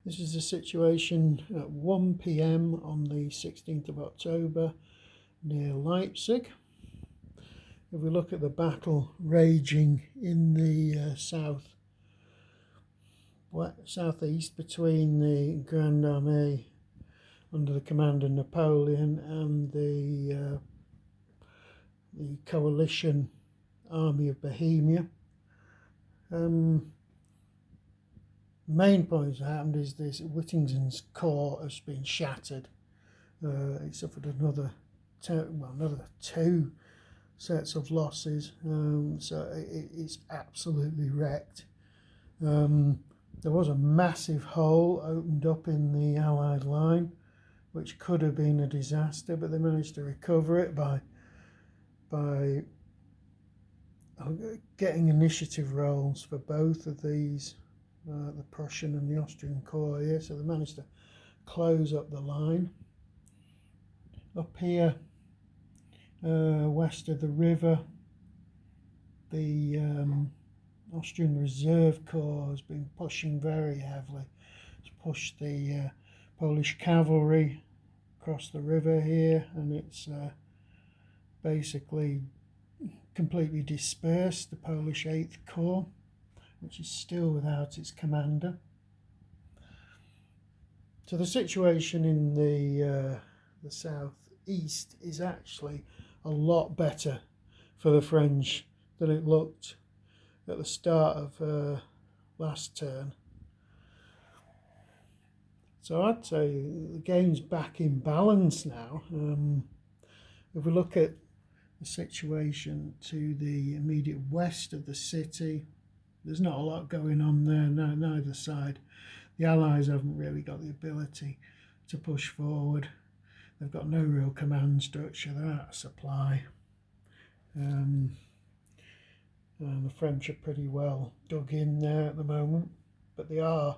This is the situation at 1 p.m. on the 16th of October near Leipzig. If we look at the battle raging in the southeast between the Grand Armée under the command of Napoleon and the coalition army of Bohemia. Main point that happened is this: Whittington's corps has been shattered. He suffered another two sets of losses, so it's absolutely wrecked. There was a massive hole opened up in the Allied line, which could have been a disaster, but they managed to recover it by getting initiative rolls for both of these, the Prussian and the Austrian corps here, so they managed to close up the line. Up here, west of the river, the Austrian Reserve Corps has been pushing very heavily. It's pushed the Polish cavalry across the river here, and it's basically completely dispersed the Polish 8th Corps, which is still without its commander. So the situation in the southeast is actually a lot better for the French than it looked at the start of last turn. So I'd say the game's back in balance now. If we look at the situation to the immediate west of the city, there's not a lot going on there, neither side. The Allies haven't really got the ability to push forward. They've got no real command structure, they're out of supply. And the French are pretty well dug in there at the moment, but they are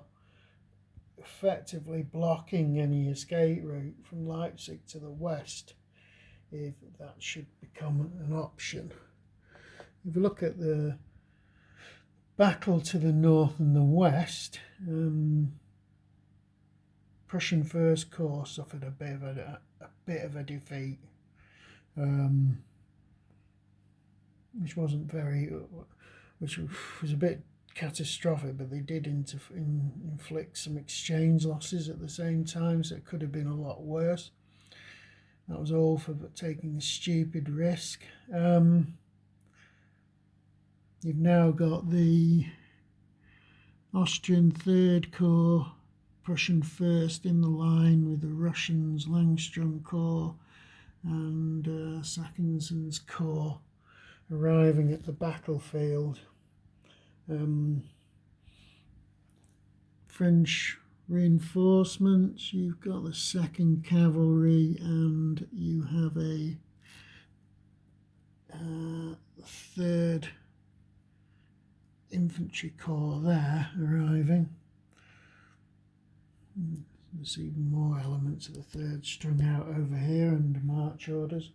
effectively blocking any escape route from Leipzig to the west, if that should become an option. If we look at the battle to the north and the west, Prussian First Corps suffered a bit of a defeat, which was a bit catastrophic, but they did inflict some exchange losses at the same time, so it could have been a lot worse. That was all for taking a stupid risk. You've now got the Austrian 3rd Corps, Prussian 1st in the line with the Russians' Langstrom Corps and Sachsen's Corps arriving at the battlefield. French reinforcements, you've got the 2nd Cavalry and you have a 3rd Infantry Corps there arriving. There's even more elements of the 3rd strung out over here under march orders.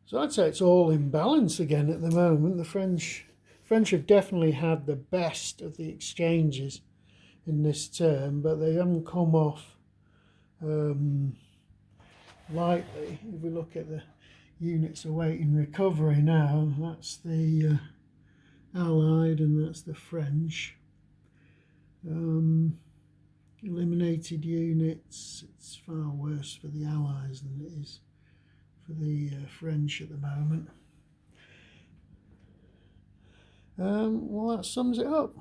So I'd say it's all in balance again at the moment. The French have definitely had the best of the exchanges in this term, but they haven't come off lightly. If we look at the units awaiting recovery now, that's the Allied and that's the French. Eliminated units, it's far worse for the Allies than it is for the French at the moment. Well, that sums it up.